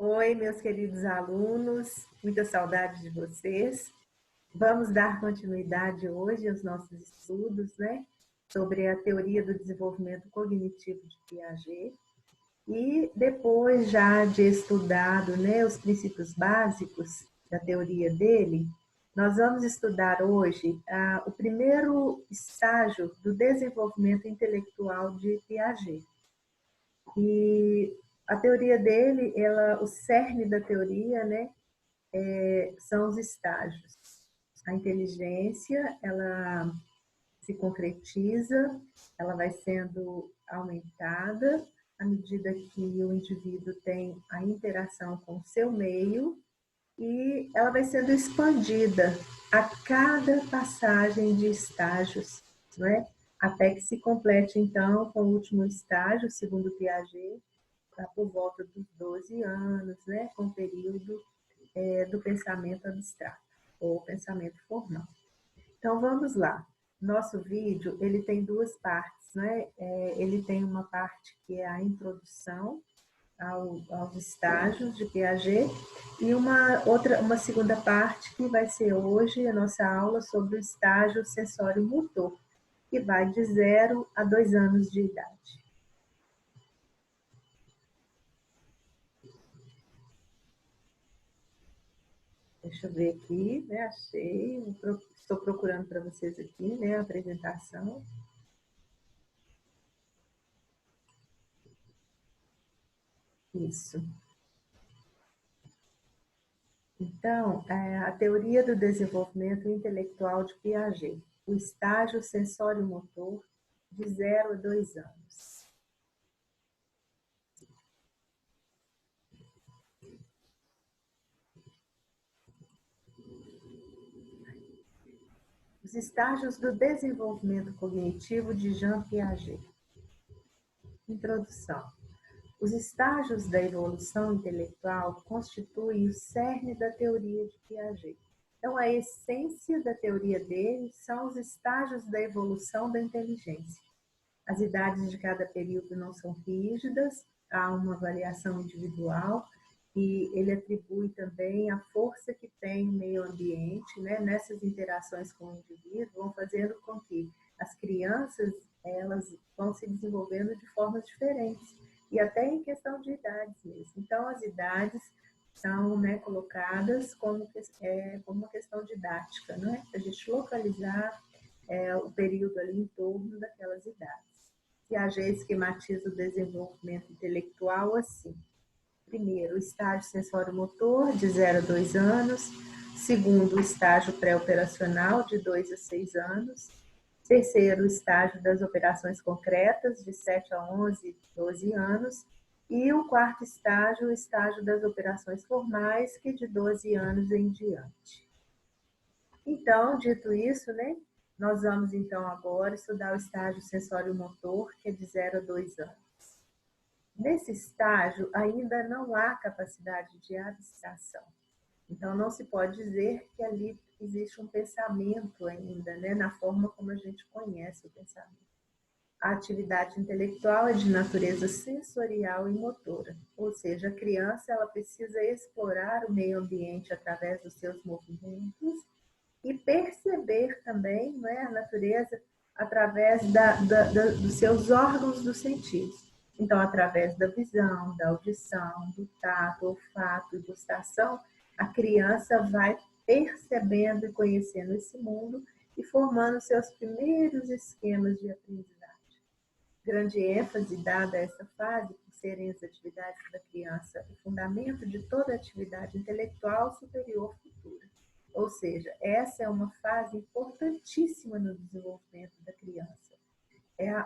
Oi, meus queridos alunos, muita saudade de vocês. Vamos dar continuidade hoje aos nossos estudos, né, sobre a teoria do desenvolvimento cognitivo de Piaget. E depois já de estudado, né, os princípios básicos da teoria dele, nós vamos estudar hoje o primeiro estágio do desenvolvimento intelectual de Piaget. E a teoria dele, o cerne da teoria, né, são os estágios. A inteligência, ela se concretiza, ela vai sendo aumentada à medida que o indivíduo tem a interação com o seu meio e ela vai sendo expandida a cada passagem de estágios, não é? Até que se complete, então, com o último estágio, segundo Piaget, por volta dos 12 anos, né, com o período do pensamento abstrato, ou pensamento formal. Então, vamos lá. Nosso vídeo, ele tem duas partes, né? Ele tem uma parte que é a introdução aos estágios de Piaget e uma segunda parte que vai ser hoje a nossa aula sobre o estágio sensório-motor, que vai de 0 a 2 anos de idade. Deixa eu ver aqui, né? Achei. Estou procurando para vocês aqui, né? A apresentação. Isso. Então, a teoria do desenvolvimento intelectual de Piaget, o estágio sensório-motor de 0 a 2 anos. Os estágios do desenvolvimento cognitivo de Jean Piaget. Introdução. Os estágios da evolução intelectual constituem o cerne da teoria de Piaget. Então, a essência da teoria dele são os estágios da evolução da inteligência. As idades de cada período não são rígidas, há uma variação individual e ele atribui também a força que tem o meio ambiente, né, nessas interações com o indivíduo, vão fazendo com que as crianças elas vão se desenvolvendo de formas diferentes e até em questão de idades mesmo. Então, as idades são, né, colocadas como uma questão didática, né, para a gente localizar o período ali em torno daquelas idades. Piaget esquematiza o desenvolvimento intelectual assim. Primeiro, o estágio sensório-motor, de 0 a 2 anos. Segundo, o estágio pré-operacional, de 2 a 6 anos. Terceiro, o estágio das operações concretas, de 7 a 11, 12 anos. E o quarto estágio, o estágio das operações formais, que é de 12 anos em diante. Então, dito isso, né, nós vamos então agora estudar o estágio sensório-motor, que é de 0 a 2 anos. Nesse estágio, ainda não há capacidade de abstração. Então, não se pode dizer que ali existe um pensamento ainda, né, na forma como a gente conhece o pensamento. A atividade intelectual é de natureza sensorial e motora, ou seja, a criança ela precisa explorar o meio ambiente através dos seus movimentos e perceber também, né, a natureza através dos seus órgãos dos sentidos. Então, através da visão, da audição, do tato, olfato e gustação, a criança vai percebendo e conhecendo esse mundo e formando seus primeiros esquemas de aprendizagem. Grande ênfase dada a essa fase, por serem as atividades da criança o fundamento de toda atividade intelectual superior futura. Ou seja, essa é uma fase importantíssima no desenvolvimento da criança.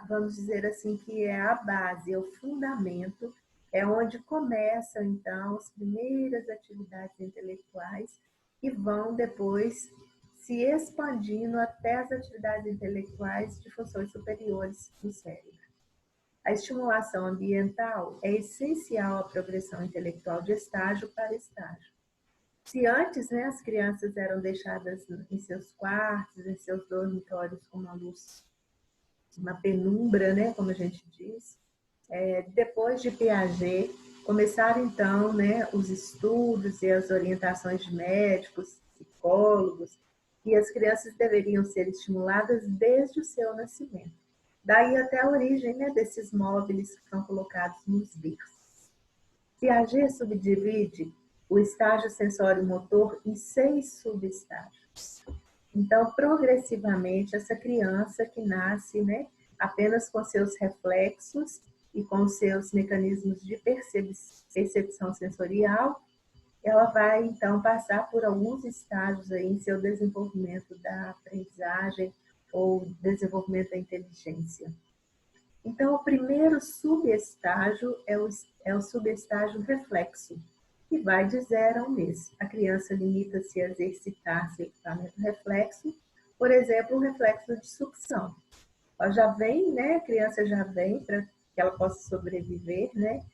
Vamos dizer assim, que é a base, é o fundamento, é onde começam, então, as primeiras atividades intelectuais que vão depois se expandindo até as atividades intelectuais de funções superiores do cérebro. A estimulação ambiental é essencial à progressão intelectual de estágio para estágio. Se antes, né, as crianças eram deixadas em seus quartos, em seus dormitórios com uma luz, uma penumbra, né, como a gente diz, depois de Piaget, começaram então, né, os estudos e as orientações de médicos, psicólogos, que as crianças deveriam ser estimuladas desde o seu nascimento. Daí até a origem, né, desses móveis que são colocados nos berços. Piaget subdivide o estágio sensório-motor em 6 subestágios. Então, progressivamente, essa criança que nasce, né, apenas com seus reflexos e com seus mecanismos de percepção sensorial, ela vai, então, passar por alguns estágios aí em seu desenvolvimento da aprendizagem ou desenvolvimento da inteligência. Então, o primeiro subestágio é o subestágio reflexo, que vai de 0 a 1 mês. A criança limita-se a exercitar seu equipamento reflexo, por exemplo, o reflexo de sucção. Ela já vem, né? A criança já vem para que ela possa sobreviver, né?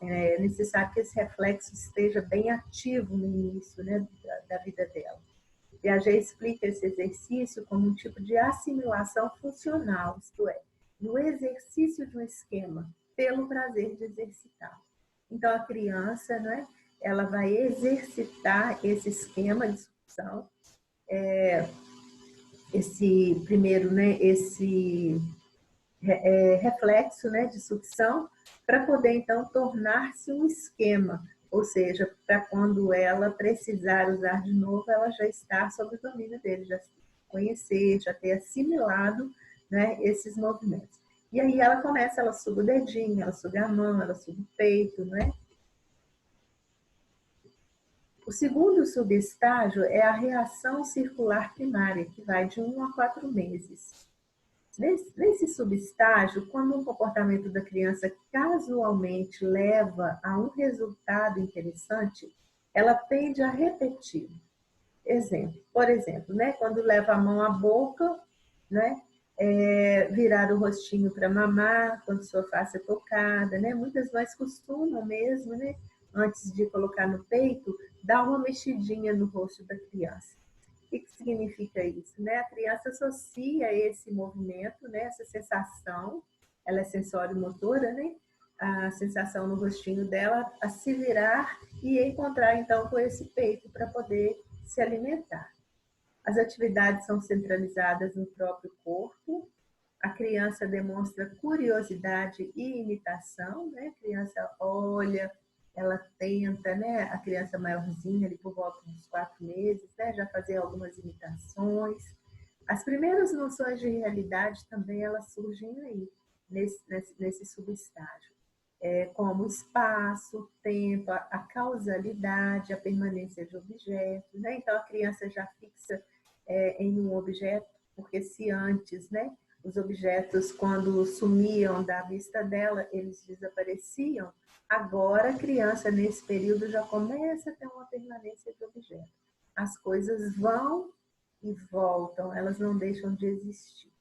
É necessário que esse reflexo esteja bem ativo no início, né, da vida dela. Piaget explica esse exercício como um tipo de assimilação funcional, isto é, no exercício de um esquema, pelo prazer de exercitar. Então, a criança, né, ela vai exercitar esse esquema de sucção, esse primeiro, né, esse reflexo, né, de sucção, para poder, então, tornar-se um esquema, ou seja, para quando ela precisar usar de novo, ela já está sob o domínio dele, já conhecer, já ter assimilado, né, esses movimentos. E aí ela começa, ela suga o dedinho, ela suga a mão, ela suga o peito, né? O segundo subestágio é a reação circular primária, que vai de 1 a 4 meses. Nesse subestágio, quando um comportamento da criança casualmente leva a um resultado interessante, ela tende a repetir. Por exemplo, né, quando leva a mão à boca, né, virar o rostinho para mamar, quando sua face é tocada, né, muitas mães costumam mesmo, né, antes de colocar no peito, dar uma mexidinha no rosto da criança. O que significa isso? Né? A criança associa esse movimento, né? Essa sensação, ela é sensório-motora, né? A sensação no rostinho dela a se virar e encontrar então com esse peito para poder se alimentar. As atividades são centralizadas no próprio corpo. A criança demonstra curiosidade e imitação, né? A criança olha, ela tenta, né? A criança maiorzinha, ali por volta dos 4 meses, né? Já fazer algumas imitações. As primeiras noções de realidade também elas surgem aí, nesse subestágio. Como espaço, tempo, a causalidade, a permanência de objetos, né? Então a criança já fixa em um objeto, porque se antes, né? Os objetos, quando sumiam da vista dela, eles desapareciam. Agora, a criança, nesse período, já começa a ter uma permanência de objeto. As coisas vão e voltam, elas não deixam de existir.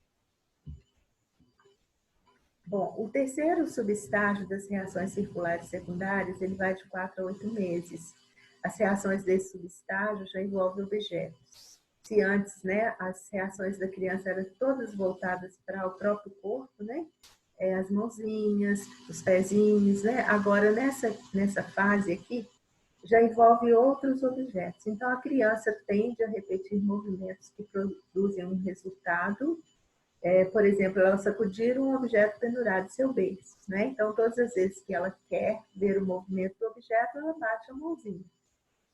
Bom, o terceiro subestágio das reações circulares secundárias, ele vai de 4 a 8 meses. As reações desse subestágio já envolvem objetos. Se antes, né, as reações da criança eram todas voltadas para o próprio corpo, né, as mãozinhas, os pezinhos, né, agora nessa fase aqui, já envolve outros objetos. Então, a criança tende a repetir movimentos que produzem um resultado. Por exemplo, ela sacudir um objeto pendurado em seu berço, né? Então, todas as vezes que ela quer ver o movimento do objeto, ela bate a mãozinha.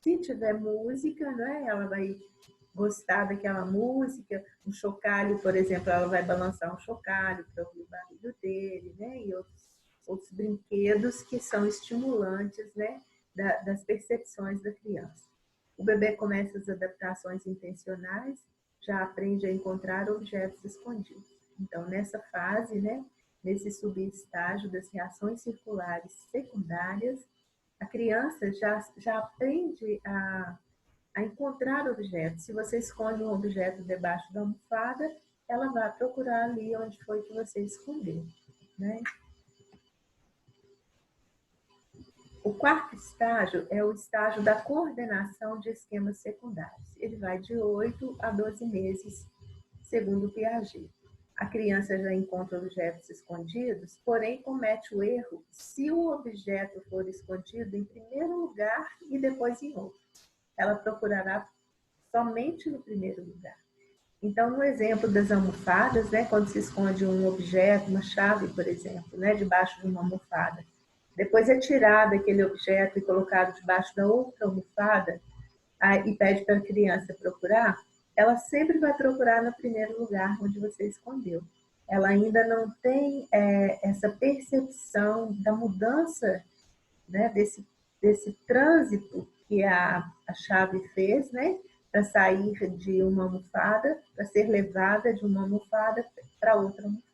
Se tiver música, né, ela vai gostar daquela música. Um chocalho, por exemplo, ela vai balançar um chocalho para ouvir o barulho dele, né? E outros brinquedos que são estimulantes, né, das percepções da criança. O bebê começa as adaptações intencionais, já aprende a encontrar objetos escondidos. Então, nessa fase, né, nesse subestágio das reações circulares secundárias, a criança já aprende a encontrar objetos. Se você esconde um objeto debaixo da almofada, ela vai procurar ali onde foi que você escondeu, né? O quarto estágio é o estágio da coordenação de esquemas secundários. Ele vai de 8 a 12 meses, segundo Piaget. a criança já encontra objetos escondidos, porém comete o erro se o objeto for escondido em primeiro lugar e depois em outro. Ela procurará somente no primeiro lugar. Então, no exemplo das almofadas, né, quando se esconde um objeto, uma chave, por exemplo, né, debaixo de uma almofada, depois é tirado aquele objeto e colocado debaixo da outra almofada, e pede para a criança procurar, ela sempre vai procurar no primeiro lugar onde você escondeu. Ela ainda não tem essa percepção da mudança, né, desse trânsito que a chave fez, né, para sair de uma almofada, para ser levada de uma almofada para outra almofada.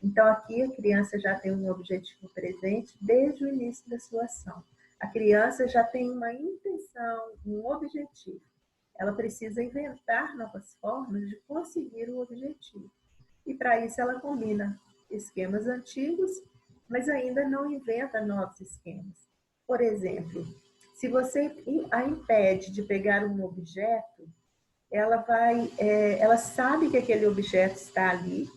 Então, aqui a criança já tem um objetivo presente desde o início da sua ação. A criança já tem uma intenção, um objetivo. Ela precisa inventar novas formas de conseguir o objetivo. E para isso ela combina esquemas antigos, mas ainda não inventa novos esquemas. Por exemplo, se você a impede de pegar um objeto, ela sabe que aquele objeto está ali,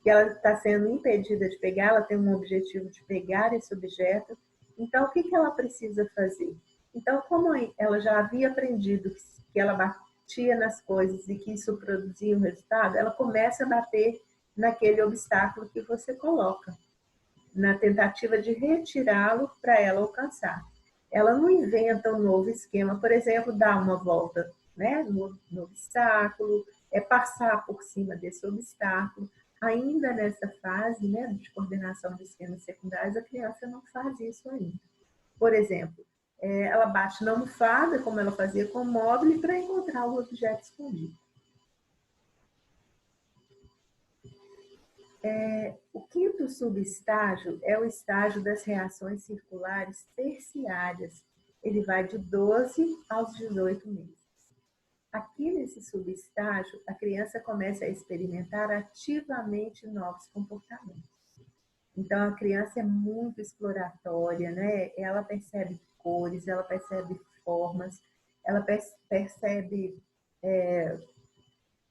que ela está sendo impedida de pegar, ela tem um objetivo de pegar esse objeto. Então, o que ela precisa fazer? Então, como ela já havia aprendido que ela batia nas coisas e que isso produzia um resultado, ela começa a bater naquele obstáculo que você coloca, na tentativa de retirá-lo para ela alcançar. Ela não inventa um novo esquema, por exemplo, dar uma volta, né, no obstáculo, passar por cima desse obstáculo. Ainda nessa fase, né, de coordenação de esquemas secundários, a criança não faz isso ainda. Por exemplo, ela bate na almofada, como ela fazia com o móvel, para encontrar o objeto escondido. O quinto subestágio é o estágio das reações circulares terciárias. Ele vai de 12 aos 18 meses. Aqui nesse subestágio, a criança começa a experimentar ativamente novos comportamentos. Então, a criança é muito exploratória, né? Ela percebe cores, ela percebe formas, ela percebe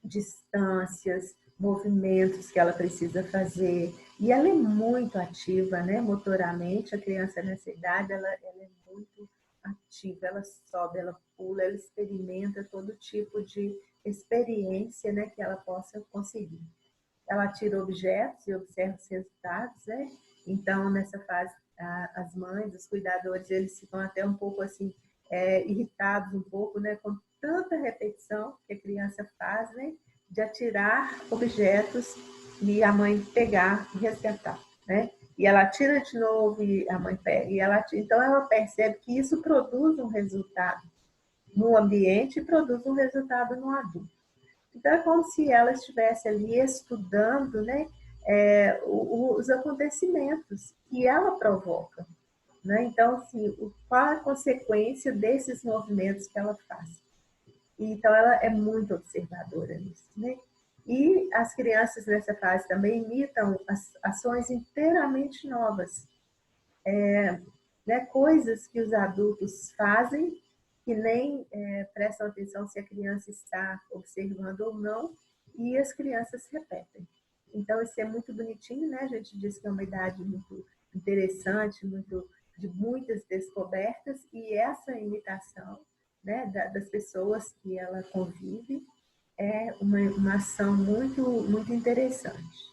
distâncias, movimentos que ela precisa fazer. E ela é muito ativa, né? Motoramente, a criança nessa idade, ela é muito ativa, ela sobe, ela pula, ela experimenta todo tipo de experiência, né, que ela possa conseguir. Ela tira objetos e observa os resultados, né? Então, nessa fase, as mães, os cuidadores, eles ficam até um pouco assim, irritados um pouco, né, com tanta repetição que a criança faz, né, de atirar objetos e a mãe pegar e resgatar, né? E ela tira de novo e a mãe pega. Então, ela percebe que isso produz um resultado no ambiente e produz um resultado no adulto. Então, é como se ela estivesse ali estudando, né, os acontecimentos que ela provoca. Né? Então, assim, qual a consequência desses movimentos que ela faz? Então, ela é muito observadora nisso. Né? E as crianças nessa fase também imitam as ações inteiramente novas. Né? Coisas que os adultos fazem que nem prestam atenção se a criança está observando ou não, e as crianças repetem. Então, isso é muito bonitinho, né? A gente diz que é uma idade muito interessante, de muitas descobertas, e essa imitação, né, das pessoas que ela convive é uma ação muito, muito interessante.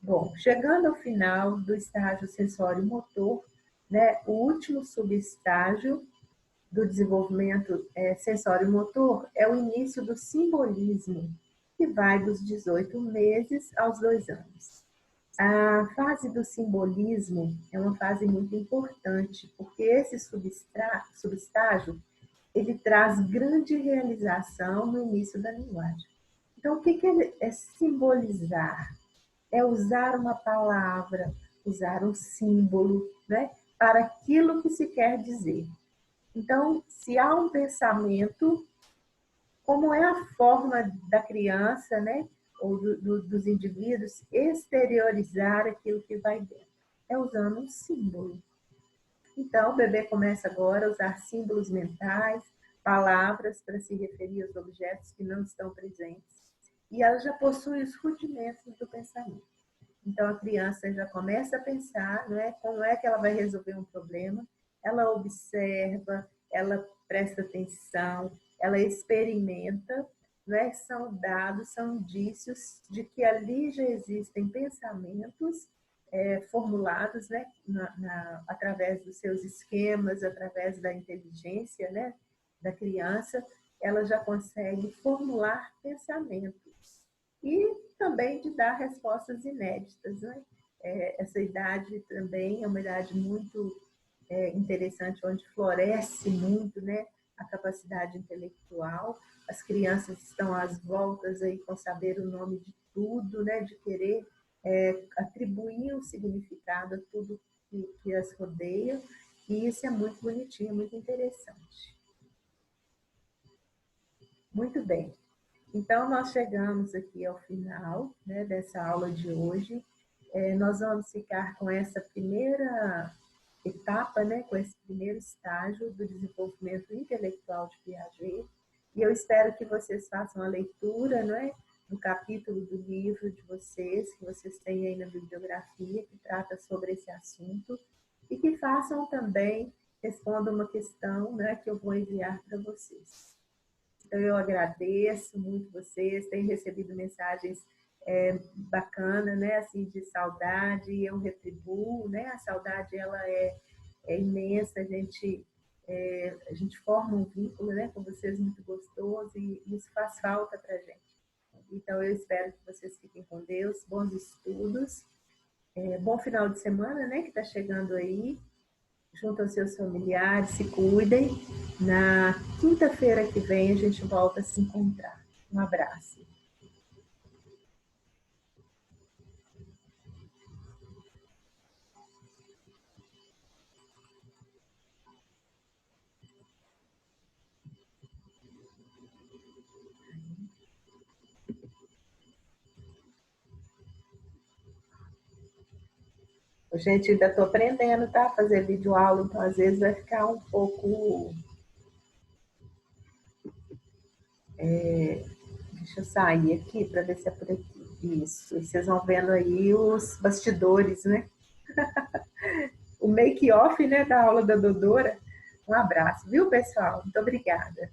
Bom, chegando ao final do estágio sensório-motor, né, o último subestágio do desenvolvimento sensório-motor é o início do simbolismo, que vai dos 18 meses aos 2 anos. A fase do simbolismo é uma fase muito importante, porque esse subestágio ele traz grande realização no início da linguagem. Então, o que é simbolizar? É usar uma palavra, usar um símbolo, né, para aquilo que se quer dizer. Então, se há um pensamento, como é a forma da criança, né, ou dos indivíduos exteriorizar aquilo que vai dentro? É usando um símbolo. Então, o bebê começa agora a usar símbolos mentais, palavras para se referir aos objetos que não estão presentes. e ela já possui os rudimentos do pensamento. Então, a criança já começa a pensar, não é, como é que ela vai resolver um problema, ela observa, ela presta atenção, ela experimenta, não é? São dados, são indícios de que ali já existem pensamentos formulados, né, através dos seus esquemas, através da inteligência, né, da criança, ela já consegue formular pensamentos e também de dar respostas inéditas, né? Essa idade também é uma idade muito interessante, onde floresce muito, né, a capacidade intelectual. As crianças estão às voltas aí com saber o nome de tudo, né, de querer atribuir um significado a tudo que as rodeia, e isso é muito bonitinho, muito interessante. Muito bem. Então, nós chegamos aqui ao final, né, dessa aula de hoje. Nós vamos ficar com essa primeira etapa, né, com esse primeiro estágio do desenvolvimento intelectual de Piaget. E eu espero que vocês façam a leitura, não é, do capítulo do livro de vocês, que vocês têm aí na bibliografia, que trata sobre esse assunto, e que façam também, respondam uma questão, né, que eu vou enviar para vocês. Então, eu agradeço muito vocês, tenho recebido mensagens bacanas, né, assim, de saudade, e eu retribuo, né, a saudade, ela é imensa, a gente forma um vínculo, né, com vocês muito gostoso, e isso faz falta para a gente. Então, eu espero que vocês fiquem com Deus, bons estudos, bom final de semana, né, que está chegando aí, junto aos seus familiares, se cuidem. Na quinta-feira que vem a gente volta a se encontrar. Um abraço. Gente, ainda estou aprendendo, tá? Fazer videoaula, então às vezes vai ficar um pouco. Deixa eu sair aqui para ver se é por aqui. Isso. E vocês vão vendo aí os bastidores, né? O make-off, né, da aula da Dodora. Um abraço, viu, pessoal? Muito obrigada.